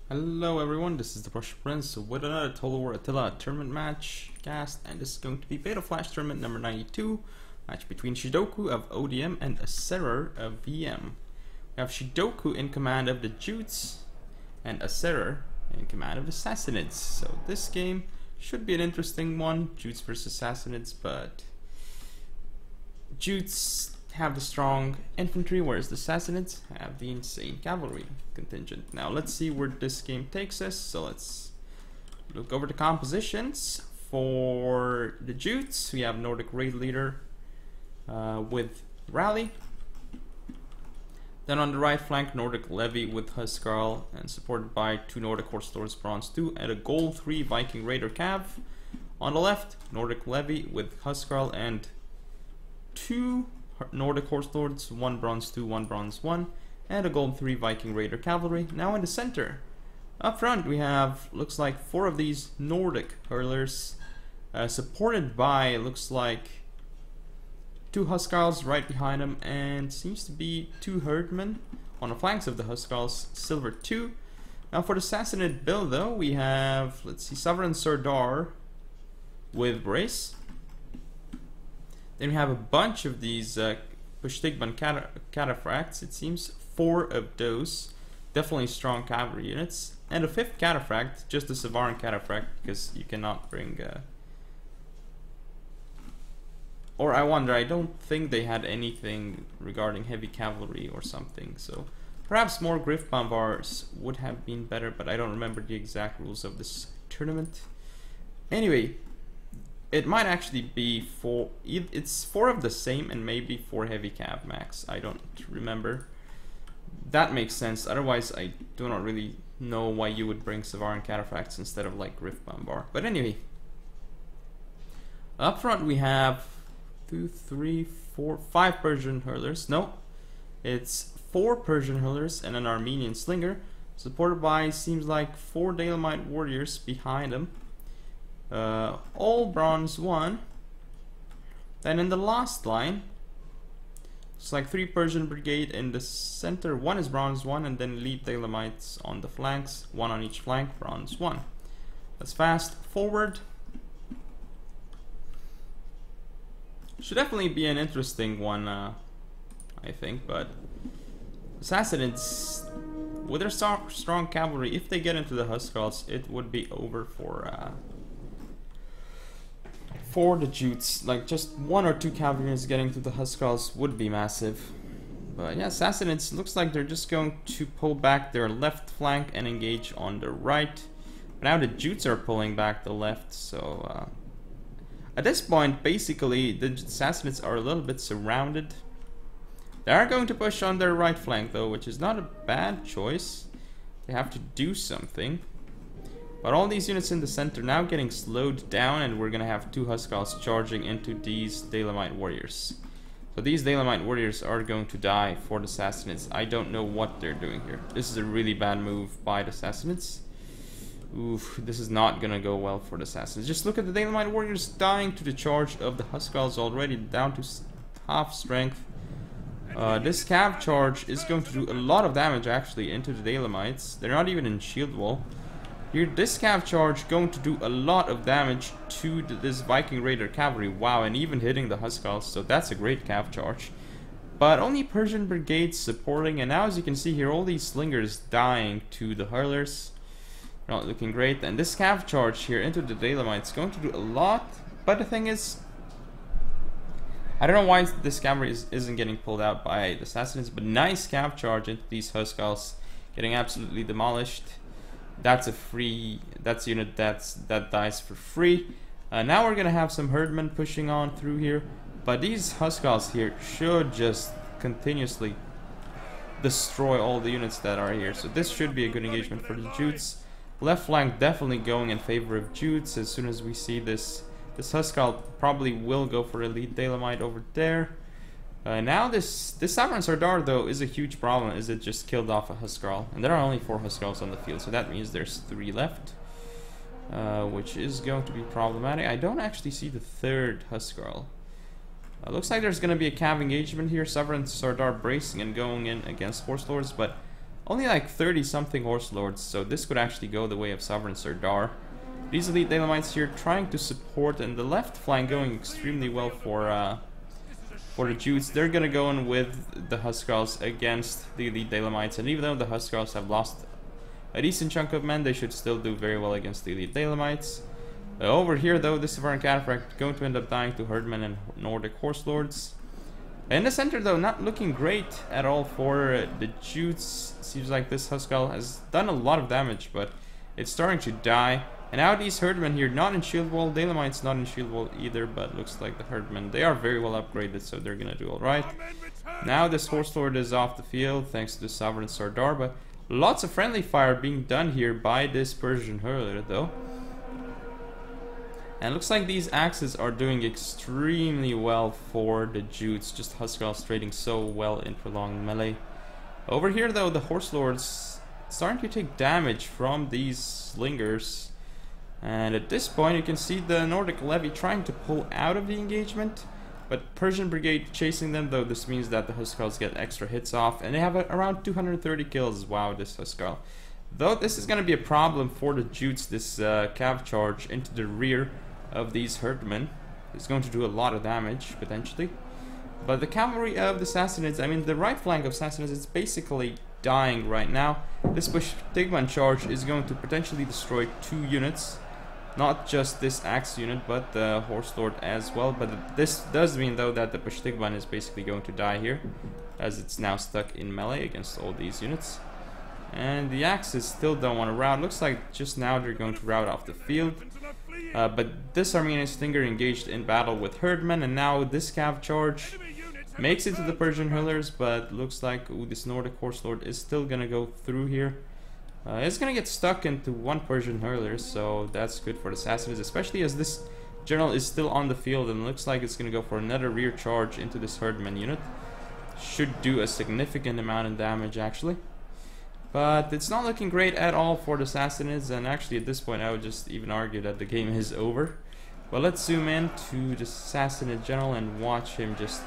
Hello everyone, this is the Prussian Prince with another Total War Attila tournament match cast, and this is going to be Beta Flash tournament number 92, match between Shidoku of ODM and Asseror of VM. We have Shidoku in command of the Jutes and Asseror in command of the Sassanids. So this game should be an interesting one, Jutes versus Sassanids, but Jutes have the strong infantry, whereas the Sassanids have the insane cavalry contingent. Now let's see where this game takes us. So let's look over the compositions. For the Jutes, we have Nordic Raid Leader with Rally. Then on the right flank, Nordic Levy with Huskarl, and supported by two Nordic Horse Lords Bronze 2 and a Gold 3 Viking Raider Cav. On the left, Nordic Levy with Huskarl and two Nordic Horse Lords, one Bronze 2, one Bronze 1, and a Gold 3 Viking Raider Cavalry. Now in the center, up front we have, looks like, 4 of these Nordic hurlers, supported by, looks like, 2 Huskarls right behind them, and seems to be 2 Herdmen on the flanks of the Huskarls, Silver 2. Now for the Sassanid build though, we have, let's see, Sovereign Serdar with Brace. Then we have a bunch of these Pushtigban Cataphracts, it seems, 4 of those, definitely strong cavalry units, and a 5th Cataphract, just the Savaran Cataphract, because you cannot bring... Or I wonder, I don't think they had anything regarding heavy cavalry or something, so perhaps more Griff Bombars would have been better, but I don't remember the exact rules of this tournament. Anyway, it might actually be 4, it's 4 of the same and maybe 4 heavy cav max, I don't remember. That makes sense, otherwise I do not really know why you would bring Savaran Cataphracts instead of like Griff Bombar. But anyway, up front we have 2, 3, 4, 5 Persian hurlers. No, it's 4 Persian hurlers and an Armenian slinger, supported by, seems like, 4 Dalemite warriors behind them. All Bronze 1. Then in the last line, it's like 3 Persian brigade in the center, 1 is Bronze 1, and then elite Dalemites on the flanks, 1 on each flank, Bronze 1. Let's fast forward. Should definitely be an interesting one, I think, but Sassanids, with their strong cavalry, if they get into the Huskarls, it would be over for the Jutes. Like, just 1 or 2 cavalry units getting to the Huskarls would be massive. But yeah, Sassanids looks like they're just going to pull back their left flank and engage on the right. But now the Jutes are pulling back the left, so at this point, basically, the Sassanids are a little bit surrounded. They are going to push on their right flank though, which is not a bad choice. They have to do something. But all these units in the center now getting slowed down, and we're gonna have 2 Huskarls charging into these Dalemite warriors. So these Dalemite warriors are going to die for the Sassanids. I don't know what they're doing here. This is a really bad move by the Sassanids. Oof, this is not gonna go well for the Sassanids. Just look at the Dalemite warriors dying to the charge of the Huskarls already, down to half strength. This cav charge is going to do a lot of damage actually into the Dalemites. They're not even in shield wall. Here, this cav charge going to do a lot of damage to this Viking Raider cavalry. Wow, and even hitting the Huskarls, so that's a great cav charge. But only Persian brigades supporting, and now as you can see here, all these slingers dying to the hurlers. Not looking great, and this cav charge here into the Dalemites going to do a lot. But the thing is, I don't know why this cavalry isn't getting pulled out by the Sassanids, but nice cav charge into these Huskarls, getting absolutely demolished. That's a free, that's a unit that dies for free. Now we're gonna have some Herdmen pushing on through here, but these Huskarls here should just continuously destroy all the units that are here. So this should be a good engagement for the Jutes. Left flank definitely going in favor of Jutes. As soon as we see this Huskarl probably will go for elite Dalemite over there. Now this Sovereign Serdar though is a huge problem, is it just killed off a Huskarl, and there are only 4 Huskarls on the field, so that means there's 3 left, which is going to be problematic. I don't actually see the 3rd Huskarl. Looks like there's going to be a cav engagement here, Sovereign Serdar bracing and going in against Horse Lords, but only like 30 something horse lords, so this could actually go the way of Sovereign Serdar. These elite Daylamites here trying to support, and the left flank going extremely well for the Jutes. They're gonna go in with the Huskarls against the elite Daylamites, and even though the Huskarls have lost a decent chunk of men, they should still do very well against the elite Daylamites. Over here though, this Sovereign Cataphract going to end up dying to Herdmen and Nordic Horse Lords. In the center though, not looking great at all for the Jutes. Seems like this Huskarl has done a lot of damage, but it's starting to die. And now these Herdmen here, not in shield wall, Daylamites not in shield wall either, but looks like the Herdmen, they are very well upgraded, so they're gonna do alright. Now this Horse Lord is off the field thanks to the Sovereign Serdar, but lots of friendly fire being done here by this Persian Hurler though. And it looks like these axes are doing extremely well for the Jutes, just Huskarls trading so well in prolonged melee. Over here though, the Horse Lords starting to take damage from these slingers. And at this point you can see the Nordic Levy trying to pull out of the engagement, but Persian Brigade chasing them, though this means that the Huskarls get extra hits off, and they have around 230 kills. Wow, this Huskarl. Though this is going to be a problem for the Jutes, this cav charge into the rear of these Herdmen is going to do a lot of damage, potentially. But the cavalry of the Sassanids, I mean the right flank of Sassanids is basically dying right now. This Bushtigman charge is going to potentially destroy 2 units. Not just this axe unit, but the Horse Lord as well. But this does mean though that the Bushtigman is basically going to die here, as it's now stuck in melee against all these units. And the axes still don't want to rout. Looks like just now they're going to rout off the field. But this Armenian Stinger engaged in battle with Herdmen, and now this cav charge makes it to the Persian Hurlers, but looks like this Nordic Horse Lord is still gonna go through here. It's gonna get stuck into one Persian Hurler, so that's good for the Sassanids, especially as this general is still on the field, and looks like it's gonna go for another rear charge into this Herdman unit. Should do a significant amount of damage actually. But it's not looking great at all for the Sassanids, and actually at this point I would just even argue that the game is over. But let's zoom in to the Sassanid general and watch him just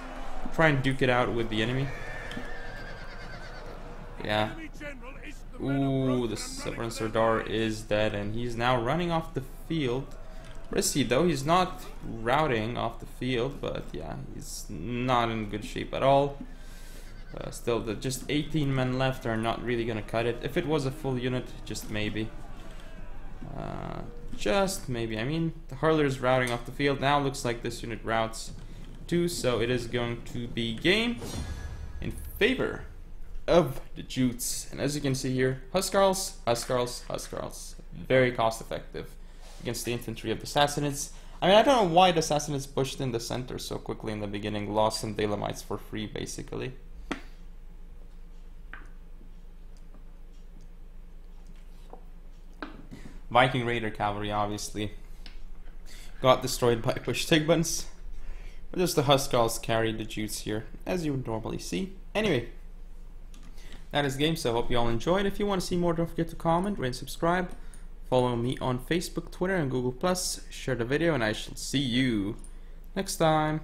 try and duke it out with the enemy. Yeah. Ooh, the Sovereign Serdar is dead, and he's now running off the field. Where is he though? He's not routing off the field, but yeah, he's not in good shape at all. Still, just 18 men left are not really gonna cut it. If it was a full unit, just maybe. Just maybe. I mean, the Hurler's routing off the field. Now looks like this unit routes too, so it is going to be game in favor of the Jutes. And as you can see here, Huskarls, Huskarls, Huskarls. Very cost effective against the infantry of the Sassanids. I mean, I don't know why the Sassanids pushed in the center so quickly in the beginning, lost some Daylamites for free basically. Viking Raider Cavalry obviously got destroyed by Bushtigbans, but just the Huskarls carried the Jutes here, as you would normally see. Anyway, that is the game, so I hope you all enjoyed. If you want to see more, don't forget to comment, rate, and subscribe. Follow me on Facebook, Twitter, and Google+. Share the video, and I shall see you next time.